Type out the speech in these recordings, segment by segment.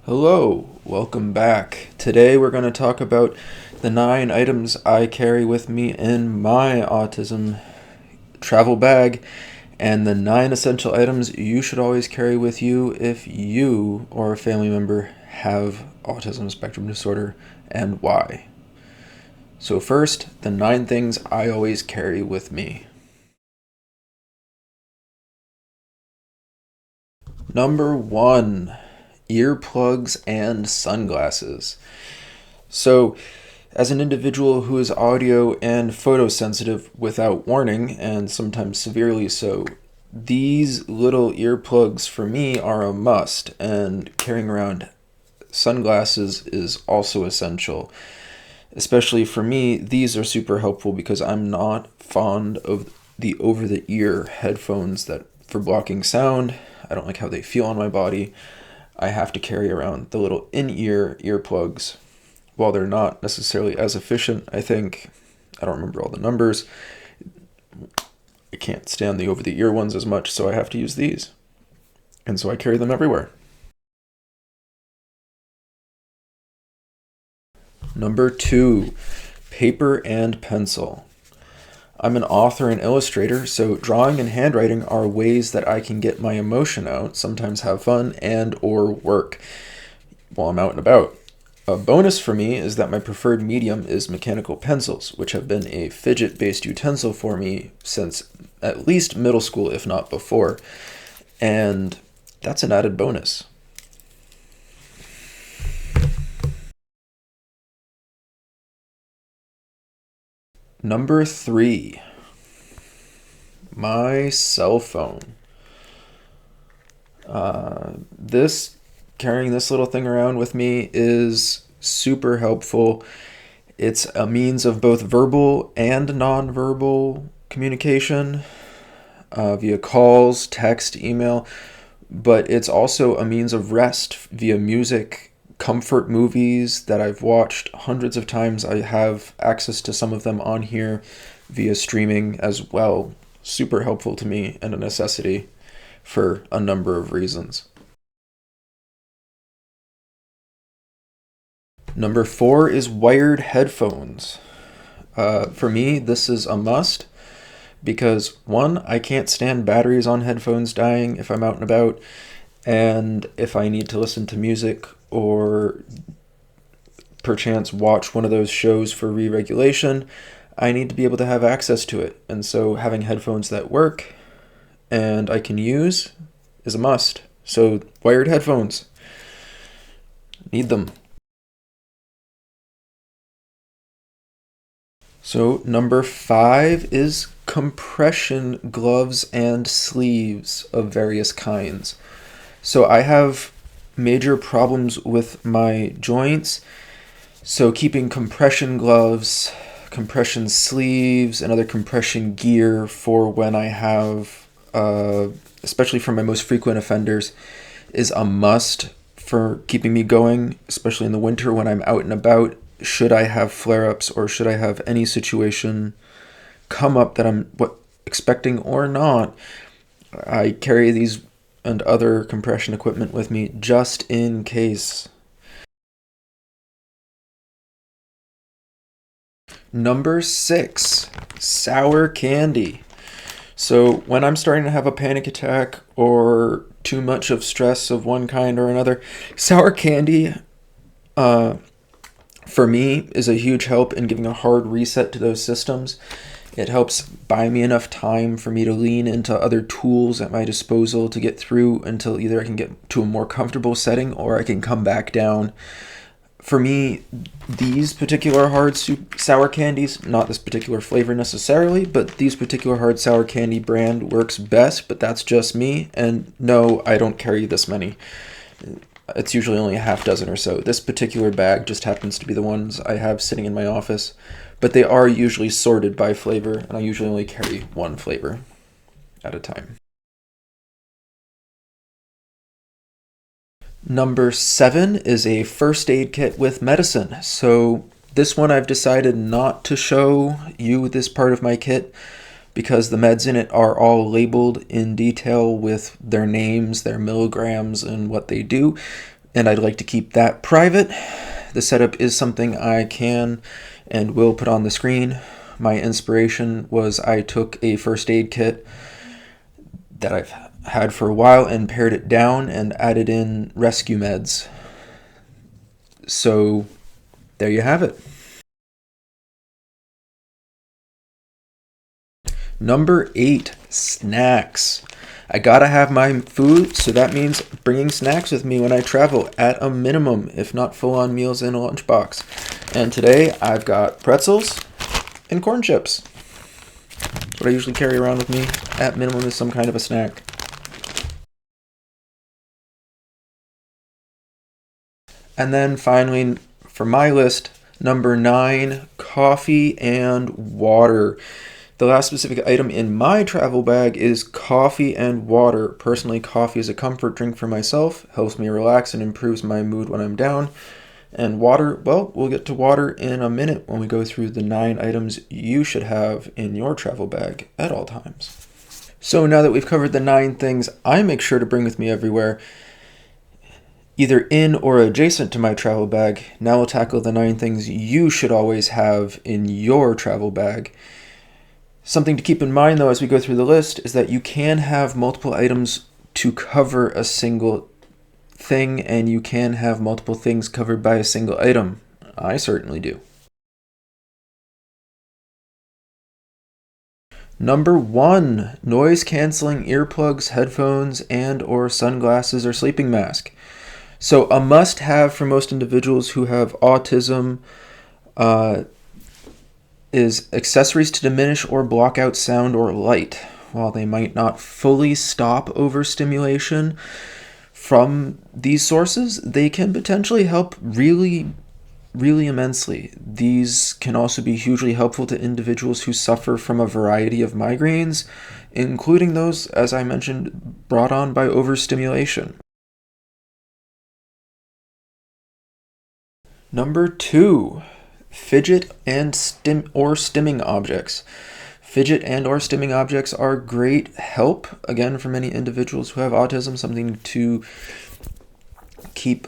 Hello, welcome back. Today we're going to talk about the 9 items I carry with me in my autism travel bag and the 9 essential items you should always carry with you if you or a family member have autism spectrum disorder and why. So first, the 9 things I always carry with me. Number 1, earplugs and sunglasses. So, as an individual who is audio and photosensitive without warning, and sometimes severely so, these little earplugs for me are a must, and carrying around sunglasses is also essential. Especially for me, these are super helpful because I'm not fond of the over-the-ear headphones that for blocking sound. I don't like how they feel on my body. I have to carry around the little in-ear earplugs. While they're not necessarily as efficient, I think, I don't remember all the numbers, I can't stand the over-the-ear ones as much, so I have to use these. And so I carry them everywhere. Number 2, paper and pencil. I'm an author and illustrator, so drawing and handwriting are ways that I can get my emotion out, sometimes have fun, and or work while I'm out and about. A bonus for me is that my preferred medium is mechanical pencils, which have been a fidget-based utensil for me since at least middle school, if not before. And that's an added bonus. Number 3, my cell phone. This carrying this little thing around with me is super helpful. It's a means of both verbal and nonverbal communication via calls, text, email, but it's also a means of rest via music, comfort movies that I've watched hundreds of times. I have access to some of them on here via streaming as well. Super helpful to me and a necessity for a number of reasons. Number 4 is wired headphones. For me, this is a must because one, I can't stand batteries on headphones dying if I'm out and about, and if I need to listen to music or perchance watch one of those shows for re-regulation, I need to be able to have access to it. And so having headphones that work and I can use is a must. So wired headphones, need them. So number 5 is compression gloves and sleeves of various kinds. So I have major problems with my joints, so keeping compression gloves, compression sleeves, and other compression gear for when I have, especially for my most frequent offenders, is a must for keeping me going, especially in the winter when I'm out and about. Should I have flare-ups or should I have any situation come up that I'm expecting or not, I carry these and other compression equipment with me just in case. Number 6, sour candy. So when I'm starting to have a panic attack or too much of stress of one kind or another, sour candy for me is a huge help in giving a hard reset to those systems. It helps buy me enough time for me to lean into other tools at my disposal to get through until either I can get to a more comfortable setting or I can come back down. For me, these particular hard sour candies, not this particular flavor necessarily, but these particular hard sour candy brand works best, but that's just me. And no, I don't carry this many. It's usually only a half dozen or so. This particular bag just happens to be the ones I have sitting in my office, but they are usually sorted by flavor, and I usually only carry one flavor at a time. Number 7 is a first aid kit with medicine. So this one I've decided not to show you this part of my kit because the meds in it are all labeled in detail with their names, their milligrams, and what they do. and I'd like to keep that private. The setup is something I can and will put on the screen. My inspiration was I took a first aid kit that I've had for a while and pared it down and added in rescue meds. So there you have it. Number 8, snacks. I gotta have my food, so that means bringing snacks with me when I travel at a minimum, if not full-on meals in a lunchbox. And today I've got pretzels and corn chips. That's what I usually carry around with me at minimum is some kind of a snack. And then finally, for my list, number 9, coffee and water. The last specific item in my travel bag is coffee and water. Personally, coffee is a comfort drink for myself, helps me relax and improves my mood when I'm down. And water, well, we'll get to water in a minute when we go through the 9 items you should have in your travel bag at all times. So now that we've covered the 9 things I make sure to bring with me everywhere, either in or adjacent to my travel bag, now we'll tackle the 9 things you should always have in your travel bag. Something to keep in mind, though, as we go through the list, is that you can have multiple items to cover a single thing, and you can have multiple things covered by a single item. I certainly do. Number 1, noise-canceling earplugs, headphones, and or sunglasses or sleeping mask. So a must-have for most individuals who have autism is accessories to diminish or block out sound or light. While they might not fully stop overstimulation from these sources, they can potentially help really immensely. These can also be hugely helpful to individuals who suffer from a variety of migraines, including those, as I mentioned, brought on by overstimulation. Number 2, fidget and stimming objects. Fidget and or stimming objects are great help, again, for many individuals who have autism, something to keep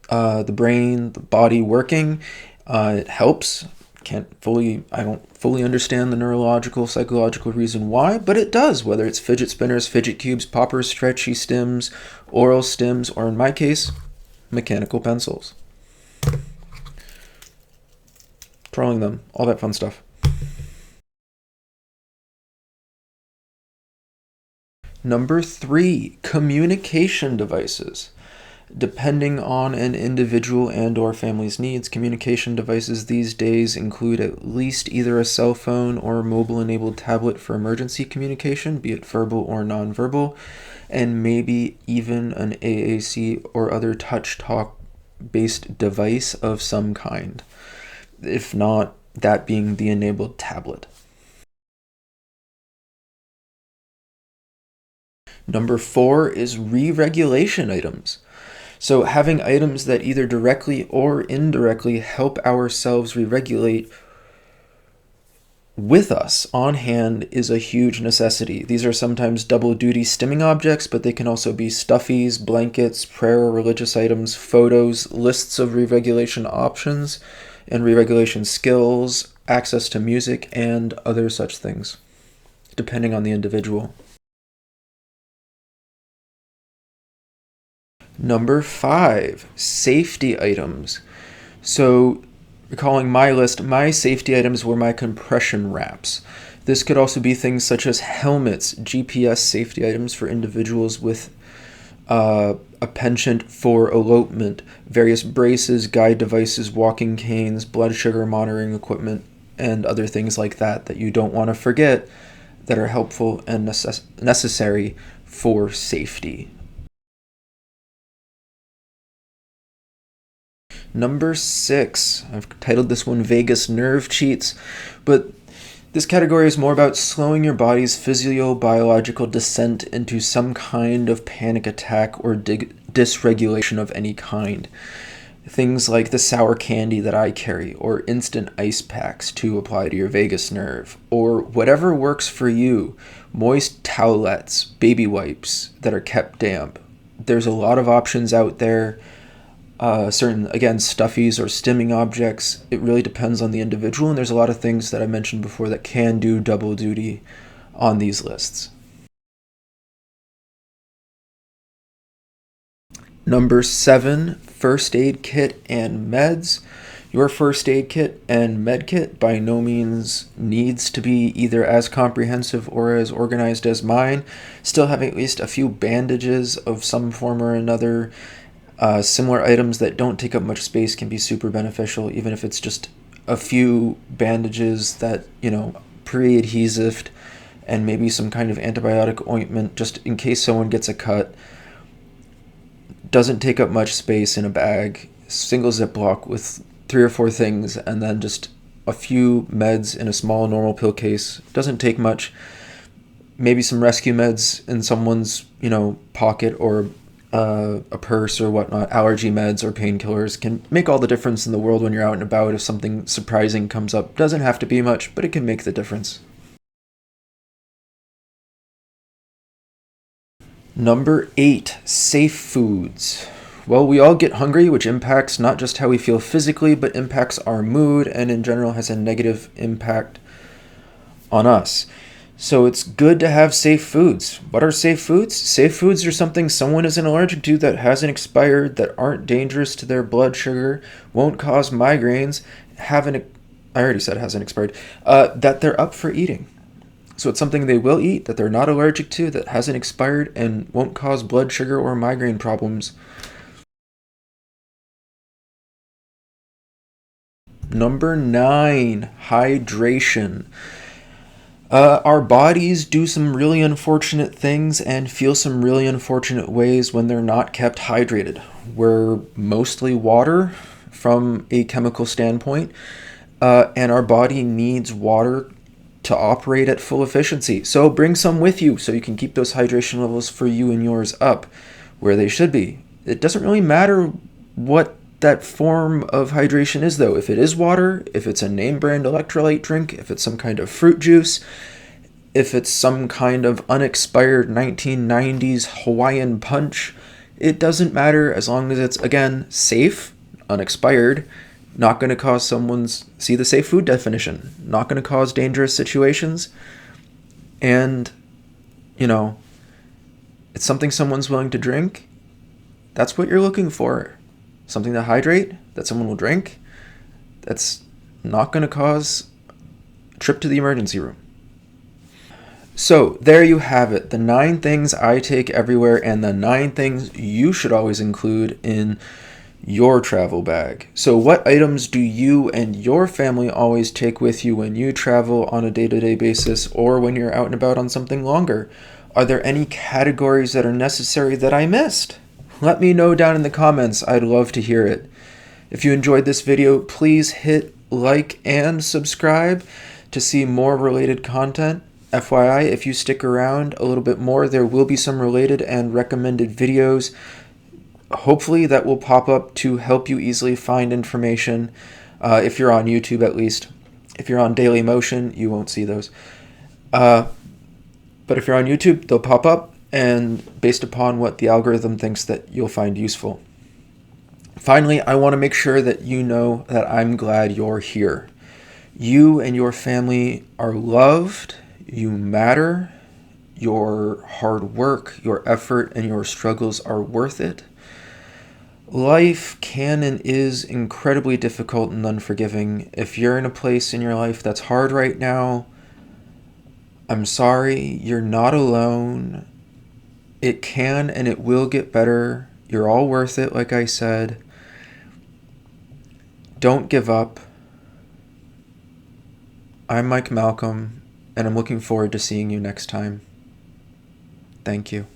the brain, the body working. It helps. I don't fully understand the neurological, psychological reason why, but it does, whether it's fidget spinners, fidget cubes, poppers, stretchy stims, oral stims, or in my case, mechanical pencils. Twirling them, all that fun stuff. Number 3, communication devices. Depending on an individual and or family's needs, communication devices these days include at least either a cell phone or mobile-enabled tablet for emergency communication, be it verbal or nonverbal, and maybe even an AAC or other touch talk-based device of some kind. If not, that being the enabled tablet. Number 4 is re-regulation items. So having items that either directly or indirectly help ourselves re-regulate with us on hand is a huge necessity. These are sometimes double-duty stimming objects, but they can also be stuffies, blankets, prayer or religious items, photos, lists of re-regulation options, and re-regulation skills, access to music, and other such things, depending on the individual. Number 5, safety items. So, recalling my list, my safety items were my compression wraps. This could also be things such as helmets, GPS safety items for individuals with a penchant for elopement, various braces, guide devices, walking canes, blood sugar monitoring equipment, and other things like that you don't want to forget that are helpful and necessary for safety. Number 6, I've titled this one Vagus Nerve Cheats, but this category is more about slowing your body's physiobiological descent into some kind of panic attack or dysregulation of any kind. Things like the sour candy that I carry, or instant ice packs to apply to your vagus nerve, or whatever works for you, moist towelettes, baby wipes that are kept damp. There's a lot of options out there. certain, again, stuffies or stimming objects. It really depends on the individual, and there's a lot of things that I mentioned before that can do double duty on these lists. Number 7, first aid kit and meds. Your first aid kit and med kit by no means needs to be either as comprehensive or as organized as mine. Still having at least a few bandages of some form or another, similar items that don't take up much space can be super beneficial, even if it's just a few bandages that, pre-adhesived, and maybe some kind of antibiotic ointment just in case someone gets a cut. Doesn't take up much space in a bag. Single Ziploc with 3 or 4 things, and then just a few meds in a small normal pill case. Doesn't take much. Maybe some rescue meds in someone's, pocket or a purse or whatnot. Allergy meds or painkillers can make all the difference in the world when you're out and about. If something surprising comes up, doesn't have to be much, but it can make the difference. Number 8, safe foods. Well, we all get hungry, which impacts not just how we feel physically, but impacts our mood and in general has a negative impact on us. So it's good to have safe foods. What are safe foods? Safe foods are something someone isn't allergic to, that hasn't expired, that aren't dangerous to their blood sugar, won't cause migraines, I already said hasn't expired, that they're up for eating. So it's something they will eat, that they're not allergic to, that hasn't expired, and won't cause blood sugar or migraine problems. Number 9, hydration. Our bodies do some really unfortunate things and feel some really unfortunate ways when they're not kept hydrated. We're mostly water from a chemical standpoint, and our body needs water to operate at full efficiency. So bring some with you so you can keep those hydration levels for you and yours up where they should be. It doesn't really matter what that form of hydration is, though. If it is water, if it's a name brand electrolyte drink, if it's some kind of fruit juice, if it's some kind of unexpired 1990s Hawaiian punch, it doesn't matter as long as it's, again, safe, unexpired, not going to cause see the safe food definition, not going to cause dangerous situations, and, it's something someone's willing to drink. That's what you're looking for. Something to hydrate that someone will drink, that's not going to cause a trip to the emergency room. So there you have it, the 9 things I take everywhere and the 9 things you should always include in your travel bag. So what items do you and your family always take with you when you travel on a day-to-day basis or when you're out and about on something longer? Are there any categories that are necessary that I missed? Let me know down in the comments. I'd love to hear it. If you enjoyed this video, please hit like and subscribe to see more related content. FYI, if you stick around a little bit more, there will be some related and recommended videos. Hopefully that will pop up to help you easily find information, if you're on YouTube at least. If you're on Daily Motion, you won't see those. But if you're on YouTube, they'll pop up, and based upon what the algorithm thinks that you'll find useful. Finally, I want to make sure that you know that I'm glad you're here. You and your family are loved, you matter, your hard work, your effort, and your struggles are worth it. Life can and is incredibly difficult and unforgiving. If you're in a place in your life that's hard right now, I'm sorry, you're not alone. It can and it will get better. You're all worth it, like I said. Don't give up. I'm Mike Malcolm, and I'm looking forward to seeing you next time. Thank you.